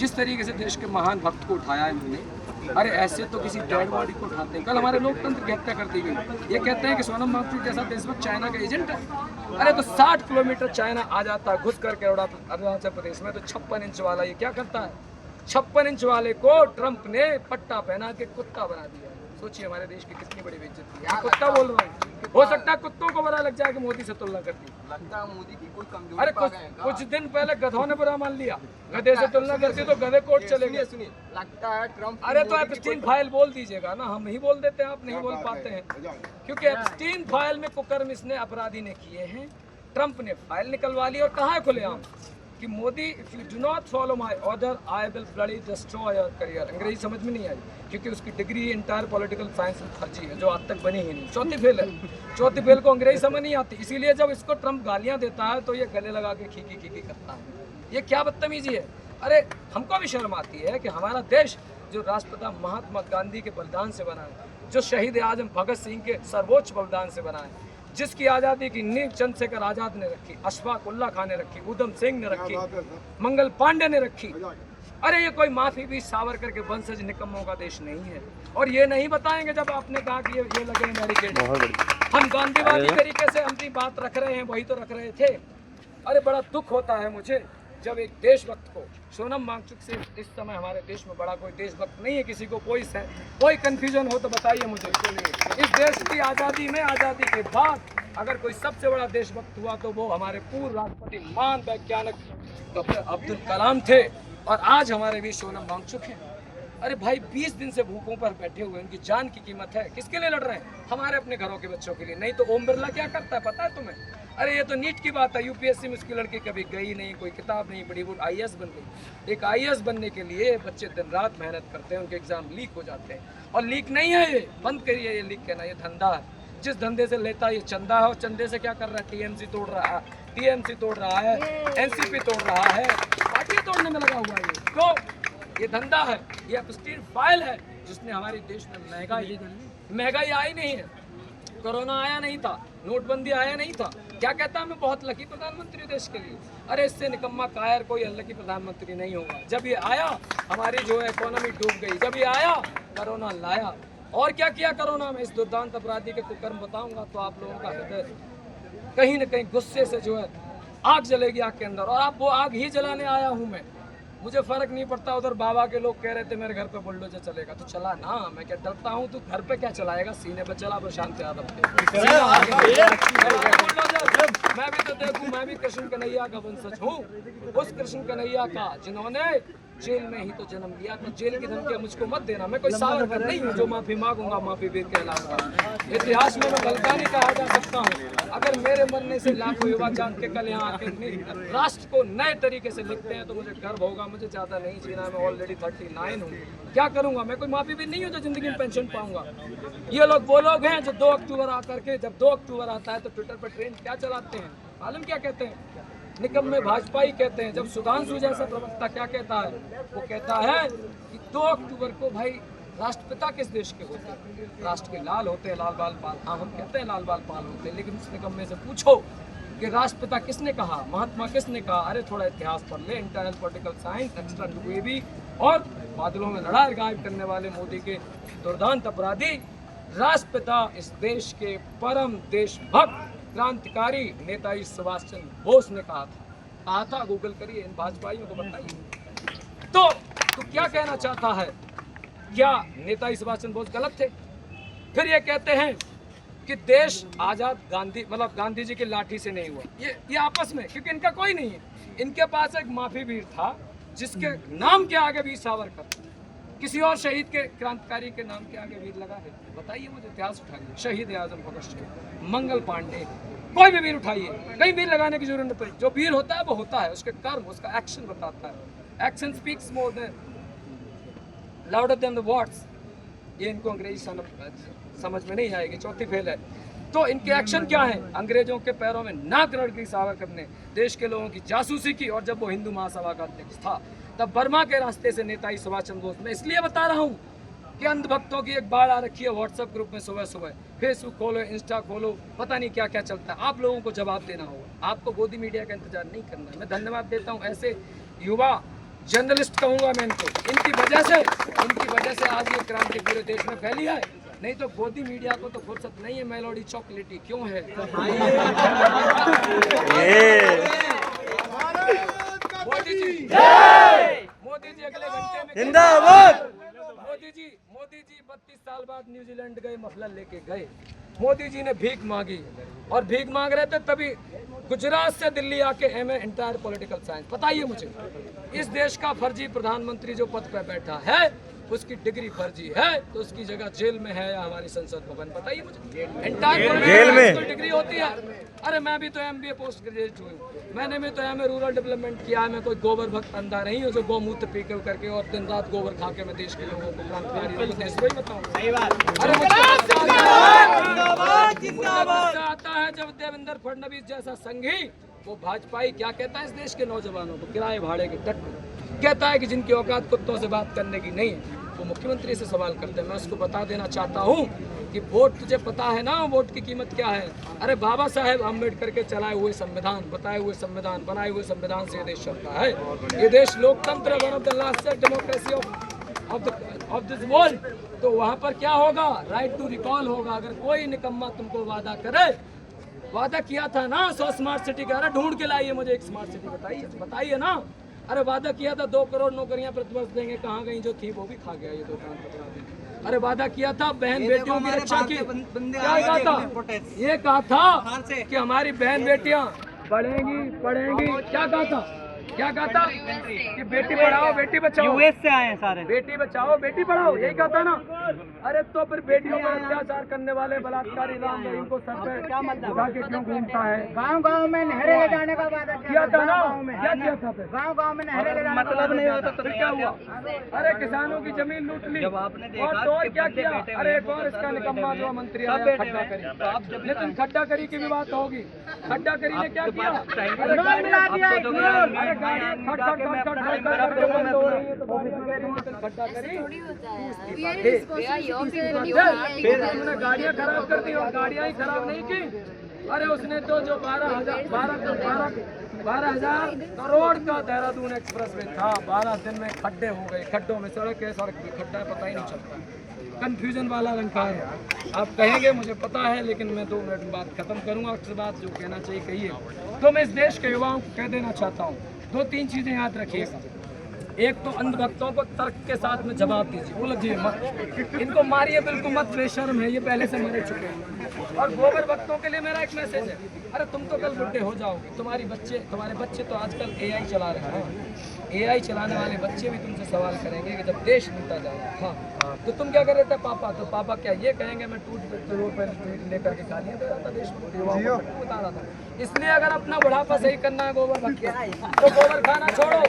जिस तरीके से देश के महान भक्त को उठाया है इन्होंने, अरे ऐसे तो किसी डेड बॉडी को उठाते हैं। कल हमारे लोकतंत्र की हत्या कर दी गई। ये कहते हैं कि सोनम वांगचुक जैसा देशभक्त चाइना का एजेंट है। अरे तो 60 किलोमीटर चाइना आ जाता है घुस करके अरुणाचल प्रदेश में, तो 56 इंच वाला ये क्या करता है? 56 इंच वाले को ट्रंप ने पट्टा पहना के कुत्ता बना दिया। सोचिए हमारे देश की कितनी बड़ी बेइज्जती है। कुत्ता बोल रहा है, हो सकता है कुत्तों को बुरा लग जाए कि मोदी से तुलना करती। लगता है मोदी की कोई कमजोरी अरे कुछ दिन पहले गधों ने बुरा मान लिया, गधे से तुलना करती तो गधे कोर्ट चले गए। सुनिए, लगता है ट्रम्प। अरे तो एप्स्टीन फाइल बोल दीजिएगा ना, हम ही बोल देते हैं, आप नहीं बोल पाते हैं। क्योंकि एप्स्टीन फाइल में कुकर्म इसने अपराधी ने किए हैं। ट्रंप ने फाइल निकलवा ली और कहा है खुलेआम कि Modi if you do not follow my order I will bloody destroy your career. अंग्रेजी समझ में नहीं आई क्योंकि उसकी डिग्री इंटायर पॉलिटिकल साइंस में फर्जी है, जो आज तक बनी ही नहीं। चौथी फेल है, चौथी फेल को अंग्रेजी समझ नहीं आती, इसीलिए जब इसको ट्रंप गालियां देता है तो ये गले लगा के खीखी खीखी करता है। ये क्या बदतमीजी है? अरे हमको भी शर्म आती है कि हमारा देश जो राष्ट्रपिता महात्मा गांधी के बलिदान से बना है, जो शहीद आजम भगत सिंह के सर्वोच्च बलिदान से बना है, जिसकी आज़ादी की नींव चंद्रशेखर आज़ाद ने रखी, अशफाक उल्ला खान ने रखी, उधम सिंह ने रखी, मंगल पांडे ने रखी। अरे ये कोई माफी भी सावरकर के वंशज निकम्मों का देश नहीं है। और ये नहीं बताएंगे जब आपने कहा कि ये लगे बैरिकेड, हम गांधीवादी तरीके से अपनी बात रख रहे हैं, वही तो रख रहे थे। अरे बड़ा दुख होता है मुझे जब एक देशभक्त को, सोनम वांगचुक से इस समय हमारे देश में बड़ा कोई देशभक्त नहीं है। किसी को कोई कंफ्यूजन हो तो बताइए मुझे। इस देश की आज़ादी में, आज़ादी के बाद अगर कोई सबसे बड़ा देशभक्त हुआ तो वो हमारे पूर्व राष्ट्रपति महान वैज्ञानिक डॉक्टर अब्दुल कलाम थे, और आज हमारे भी सोनम वांगचुक हैं। अरे भाई 20 दिन से भूखों पर बैठे हुए, उनकी जान की कीमत है। किसके लिए लड़ रहे हैं? हमारे अपने घरों के बच्चों के लिए। नहीं तो ओम बिरला क्या करता है पता है तुम्हें? अरे ये तो नीट की बात है, यूपीएससी में उसकी लड़की कभी गई नहीं, कोई किताब नहीं पढ़ी, वो आईएएस बन गई। एक आईएएस बनने के लिए बच्चे दिन रात मेहनत करते हैं, उनके एग्जाम लीक हो जाते हैं। और लीक नहीं है ये, बंद करिए ये लीक कहना, ये धंधा है। जिस धंधे से लेता है ये चंदा है, और चंदे से क्या कर रहा है? टीएमसी तोड़ रहा है, टीएमसी तोड़ रहा है, एनसीपी तोड़ रहा है, पार्टी तोड़ने में लगा हुआ है ये। तो ये धंधा है, ये एप्स्टीन फाइल है जिसने हमारे देश में महंगाई आई नहीं है, कोरोना आया नहीं था, नोटबंदी आया नहीं था। क्या कहता है मैं बहुत लकी प्रधानमंत्री देश के लिए? अरे इससे निकम्मा कायर कोई लकी प्रधानमंत्री नहीं होगा। जब ये आया हमारी जो है इकोनॉमी डूब गई, जब ये आया कोरोना लाया। और क्या किया कोरोना में? इस दुर्दांत अपराधी के कुकर्म बताऊंगा तो आप लोगों का हृदय कहीं न कहीं गुस्से से जो है आग जलेगी आग के अंदर, और आप वो आग ही जलाने आया हूँ मैं। मुझे फर्क नहीं पड़ता उधर बाबा के लोग कह रहे थे मेरे घर पे बुलडोजर चलेगा, तो चला ना, मैं क्या डरता हूँ? तू घर पे क्या चलाएगा? सीने पे चला प्रशांत यादव के। मैं भी तो देखूं, मैं भी कृष्ण कन्हैया का वंशज हूँ, उस कृष्ण कन्हैया का जिन्होंने जेल में ही तो जन्म लिया। तो जेल की धमकी मुझको मत देना, मैं कोई सावरकर नहीं हूँ जो माफी मांगूंगा, माफी वीर कहलाऊंगा। इतिहास में मैं बलिदानी कहा जा सकता हूँ। अगर मेरे मरने से लाखों युवा जान के कल यहाँ आके राष्ट्र को नए तरीके से लिखते हैं तो मुझे गर्व होगा। मुझे ज्यादा नहीं जीना, मैं ऑलरेडी 39 हूँ, क्या करूँगा? मैं कोई माफी वीर नहीं हूँ जो जिंदगी में पेंशन पाऊंगा। ये लोग वो लोग हैं जो 2 अक्टूबर आकर के, जब 2 अक्टूबर आता है तो ट्विटर पर ट्रेंड क्या चलाते हैं मालूम क्या कहते हैं? निकम्मे भाजपा ही कहते हैं। जब सुधांशु जैसा प्रवक्ता क्या कहता है? वो कहता है कि 2 अक्टूबर को भाई राष्ट्रपिता किस देश के होते हैं? राष्ट्र के लाल होते हैं, लाल बाल पाल। हाँ हम कहते हैं लाल बाल पाल होते हैं, लेकिन उस निकम्मे से पूछो कि राष्ट्रपिता किसने कहा, महात्मा किसने कहा? अरे थोड़ा इतिहास पढ़ ले, internal political science, extra UAV. और बादलों में लड़ाई गायब करने वाले मोदी के दुर्दांत अपराधी राष्ट्रपिता इस देश के परम देशभक्त क्रांतिकारी नेताजी सुभाष चंद्र बोस ने कहा था। गूगल करिए, इन भाजपाइयों को बताइए। तो क्या कहना चाहता है? क्या नेताजी सुभाष चंद्र बोस गलत थे? फिर ये कहते हैं कि देश आजाद गांधी जी की लाठी से नहीं हुआ। ये आपस में, क्योंकि इनका कोई नहीं है। इनके पास एक माफी वीर था जिसके नाम के आगे वीर सावरकर, किसी और शहीद के, क्रांतिकारी के नाम के आगे वीर लगा है? बताइए मुझे, इतिहास उठाइए। शहीद आजम भगत सिंह, मंगल पांडे, कोई भी वीर उठाइए, कहीं वीर लगाने की जरूरत नहीं पड़ी। जो वीर होता है वो होता है, उसके कर्म, उसका एक्शन बताता है। Action speaks more than louder than the words. ये इनको अंग्रेजी समझ में नहीं आएगी, चौथी फेल है। तो इनके एक्शन क्या है? अंग्रेजों के पैरों में नाक रगड़ के सावरकर ने देश के लोगों की जासूसी की, और जब वो हिंदू महासभा का अध्यक्ष था तब बर्मा के रास्ते से नेताजी सुभाष चंद्र बोस। मैं इसलिए बता रहा हूँ कि अंधभक्तों की एक बाढ़ आ रखी है व्हाट्सएप ग्रुप में। सुबह सुबह फेसबुक खोलो, इंस्टा खोलो, पता नहीं क्या क्या चलता है। आप लोगों को जवाब देना होगा, आपको गोदी मीडिया का इंतजार नहीं करना है। मैं धन्यवाद देता हूँ ऐसे युवा जर्नलिस्ट कहूंगा मैं इनको। इनकी वजह से आज ये क्रांति पूरे देश में फैली है। नहीं तो गोदी मीडिया को तो फुर्सत नहीं है मेलोडी चॉकलेटी क्यों है। मोदी जी अगले घंटे में जिंदाबाद। मोदी जी 32 साल बाद न्यूजीलैंड गए, मफलर लेके गए। मोदी जी ने भीख मांगी और भीख मांग रहे थे तभी गुजरात से दिल्ली आके एमए इंटायर पॉलिटिकल साइंस। बताइए मुझे, इस देश का फर्जी प्रधानमंत्री जो पद पे बैठा है उसकी डिग्री फर्जी है तो उसकी जगह जेल में है या हमारी संसद भवन? बताइए मुझे। इंटायर जेल में डिग्री होती है। अरे मैं भी तो एमबीए पोस्ट ग्रेजुएट हूँ, मैंने भी तो एमए रूरल डेवलपमेंट किया है। मैं कोई गोबर भक्त अंधा नहीं हूँ जो गौमूत्र पी करके और दिन रात गोबर खा के मैं देश के लोगों को क्रांतिकारी देश को ही बताऊँ। अरे मुझे आता है जब देवेंद्र फडणवीस जैसा संघी वो भाजपाई क्या कहता है इस देश के नौजवानों को किराए भाड़े के टट्टू, कहता है कि जिनकी औकात कुत्तों से बात करने की नहीं है वो मुख्यमंत्री से सवाल करते हैं। मैं उसको बता देना चाहता हूँ कि वोट तुझे पता है ना, वोट की कीमत क्या है। अरे बाबा साहेब अम्बेडकर के चलाए हुए संविधान, बताए हुए संविधान, बनाए हुए संविधान से ये देश चलता है। ये देश लोकतंत्र, one of the largest democracy of this world. तो वहाँ पर क्या होगा, राइट टू रिकॉल होगा। अगर कोई निकम्मा तुमको वादा करे, वादा किया था ना 100 स्मार्ट सिटी का, अरे ढूंढ के लाइए मुझे एक स्मार्ट सिटी बताइए ना। अरे वादा किया था 2 करोड़ नौकरियां प्रतिवर्ष देंगे, कहाँ गई जो थी वो भी खा गया ये दुकान। अरे वादा किया था बहन बेटियों की रक्षा की, क्या कहा था? ये कहा था कि हमारी बहन बेटियां पढ़ेंगी। क्या कहा था कि बेटी पढ़ाओ बेटी बचाओ। यूएस से आए हैं सारे, बेटी बचाओ बेटी पढ़ाओ, यही कहा था ना। अरे तो फिर बेटियों पर अत्याचार करने वाले बलात्कारी राम रहीम को सर पे उठा के क्यों घूमता है? गांव में नहरें ले जाने का वादा किया था ना, क्या किया था फिर? गांव में नहरें ले जाने मतलब नहीं होता तो क्या हुआ? अरे किसानों की जमीन लूट ली और क्या किया? अरे एक और इसका निकम्मा जो मंत्री आया खड्डा करी, लेकिन खड्डा करी की भी बात होगी। खड्डा करी ने क्या किया? गाड़ियाँ खराब कर दी और गाड़ियाँ ही खराब नहीं की। अरे उसने तो जो 12,000 करोड़ का देहरादून एक्सप्रेस वे था, 12 दिन में खड्डे हो गए। खड्डों में सड़क है, सड़क में खड्डा है, पता ही नहीं चलता। कंफ्यूजन वाला रंकार है। आप कहेंगे मुझे पता है, लेकिन मैं 2 मिनट में बात खत्म करूंगा। अक्सर बात जो कहना चाहिए कहिए। तो मैं इस देश के युवाओं को कह देना चाहता हूँ 2-3 चीजें याद रखिएगा। एक तो अंधभक्तों को तर्क के साथ में जवाब दीजिए, उलझिए मत, इनको मारिए बिल्कुल मत, बेशर्म है ये, पहले से मरे चुके हैं। और गोबर भक्तों के लिए मेरा एक मैसेज है, अरे तुम तो कल बुढ़े हो जाओगे, तुम्हारे बच्चे तो आजकल एआई चला रहे हैं। एआई चलाने वाले बच्चे भी तुमसे सवाल करेंगे कि जब देश लूटा जाए, हाँ तो तुम क्या कर रहे थे पापा? तो पापा क्या ये कहेंगे मैं टूट रोड पर लेकर के गालियाँ दे रहा था देश में, युवाओं को बता रहा था। इसलिए अगर अपना बुढ़ापा सही करना है गोबर भक्त तो गोबर खाना छोड़ो।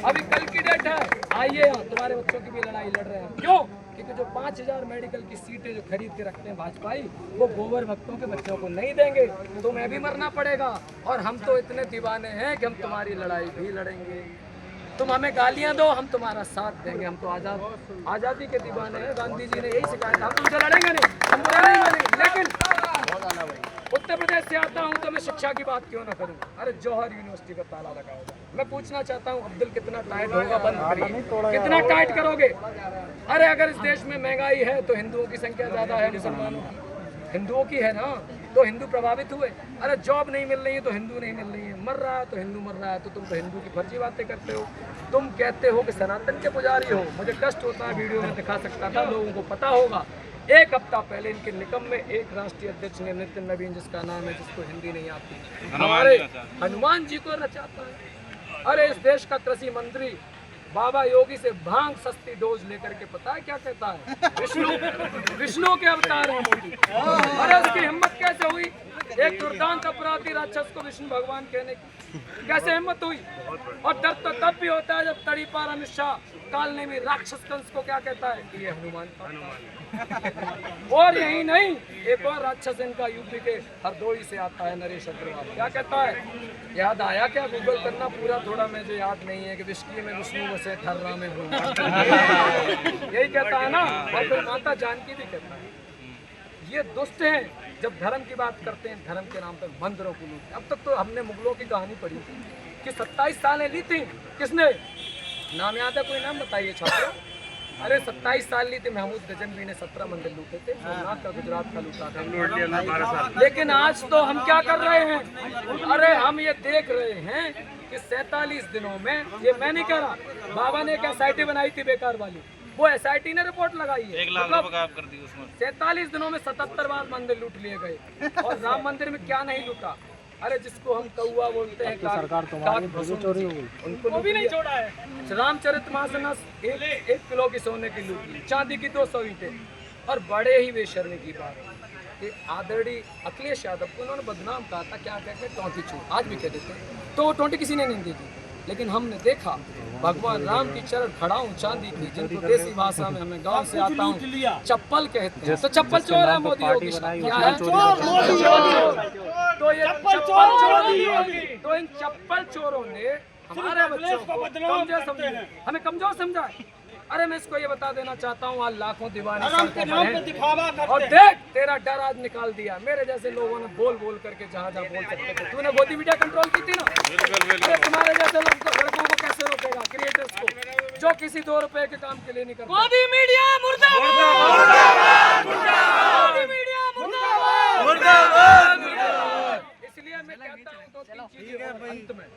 अभी कल की डेट है, आइए यहाँ, तुम्हारे बच्चों की भी लड़ाई लड़ रहे हैं। क्यों? क्योंकि जो 5000 मेडिकल की सीटें जो खरीद के रखते हैं भाजपाई, वो गोबर भक्तों के बच्चों को नहीं देंगे। तुम्हें भी मरना पड़ेगा और हम तो इतने दीवाने हैं कि हम तुम्हारी लड़ाई भी लड़ेंगे। तुम हमें गालियां दो, हम तुम्हारा साथ देंगे। हम तो आज़ादी के दीवाने हैं। गांधी जी ने यही सिखाया था, हम तुमसे लड़ेंगे नहीं, हम नहीं मानेंगे। लेकिन उत्तर प्रदेश से आता हूँ तो मैं शिक्षा की बात क्यों ना करूँ? अरे जौहर यूनिवर्सिटी का ताला लगा होगा। मैं पूछना चाहता हूँ अब्दुल कितना टाइट होगा, बंद करिए, कितना टाइट करोगे? अरे अगर इस देश में महंगाई है तो हिंदुओं की संख्या ज्यादा है मुसलमानों की, हिंदुओं की है ना, तो हिंदू प्रभावित हुए। अरे जॉब नहीं मिल रही है तो हिंदू नहीं मिल रही है, मर रहा है तो हिंदू मर रहा है, तो तुम तो हिंदू की फर्जी बातें करते हो। तुम कहते हो कि सनातन के पुजारी हो, मुझे कष्ट होता है, वीडियो में दिखा सकता था, लोगों को पता होगा। 1 हफ्ता पहले इनके निकम में एक राष्ट्रीय अध्यक्ष ने नितिन नवीन, जिसका नाम है, जिसको हिंदी नहीं आती, हमारे हनुमान जी को नचाता है। अरे इस देश का कृषि मंत्री बाबा योगी से भांग सस्ती डोज लेकर के पता है क्या कहता है? विष्णु के अवतार है मोदी। अरे उसकी हिम्मत कैसे हुई एक दुर्दांत अपराधी राक्षस को विष्णु भगवान कहने की? कैसे हिम्मत हुई? और दर्द तो तब भी होता है जब तड़ी पार अमित शाह कालने में राक्षस कंस को क्या कहता है कि ये हनुमान। और यही नहीं, एक और राक्षस इनका यूपी के हरदोई से आता है, नरेश अग्रवाल, क्या कहता है? याद आया क्या? गूगल करना पूरा, थोड़ा मुझे याद नहीं है कि विष्णु में विष्णु से ठर्रा में यही कहता है ना। और फिर माता जानकी भी कहता है। ये दुष्ट हैं, जब धर्म की बात करते हैं धर्म के नाम पर मंदिरों को लूटते। अब तक तो हमने मुगलों की कहानी पढ़ी थी कि 27 सालें ली थी, किसने? नाम याद है? कोई नाम बताइए छात्रों। अरे 27 साल ली थी महमूद गजनवी ने 17 मंदिर लूटे थे, सोमनाथ का गुजरात का लूटा था। लेकिन आज तो हम क्या कर रहे हैं? अरे हम ये देख रहे हैं कि 47 दिनों में, ये मैं नहीं कह रहा, बाबा ने एक SIT बनाई थी बेकार वाली, वो SIT ने रिपोर्ट लगाई है। 1 लाख रुपए आप कर दी उसमें। 47 दिनों में 77 बार मंदिर लूट लिए गए, और राम मंदिर में क्या नहीं लूटा? अरे जिसको हम कौआ बोलते हैं, सरकार उनको भी नहीं छोड़ा है। रामचरितमानस 1 किलो की सोने की लूट ली, चांदी की 200 ईंटें। और बड़े ही बेशर्मी की बात कि आदरणीय अखिलेश यादव को उन्होंने बदनाम कहा था, क्या कहते हैं, टोंटी चोर, आज भी कह देते हैं। तो वो टोंटी किसी ने नहीं दी थी, लेकिन हमने देखा भगवान राम की चरण खड़ा हूँ चांदी की, जिनको देसी भाषा में, हमें गांव से आता हूँ, चप्पल कहते हैं। तो चप्पल चोर है मोदी योगी, क्या है? तो ये चप्पल चोर, तो इन चप्पल चोरों ने हमारे बच्चों को कमजोर समझा, हमें कमजोर समझा। अरे मैं इसको ये बता देना चाहता हूँ, आज लाखों दीवाने और देख तेरा डर आज निकाल दिया। मेरे जैसे लोगों ने बोल बोल करके जहाँ जहाँ बोल सकते थे, तूने गोदी मीडिया कंट्रोल की थी ना। अरे तुम्हारे जैसे लड़कों को कैसे रोकेगा, क्रिएटर्स को, जो किसी 2 रुपए के काम के लिए नहीं करते। गोदी मीडिया मुर्दाबाद, गोदी मीडिया मुर्दाबाद। इसलिए मैं कहता हूँ 2-3 चीजें अंत में।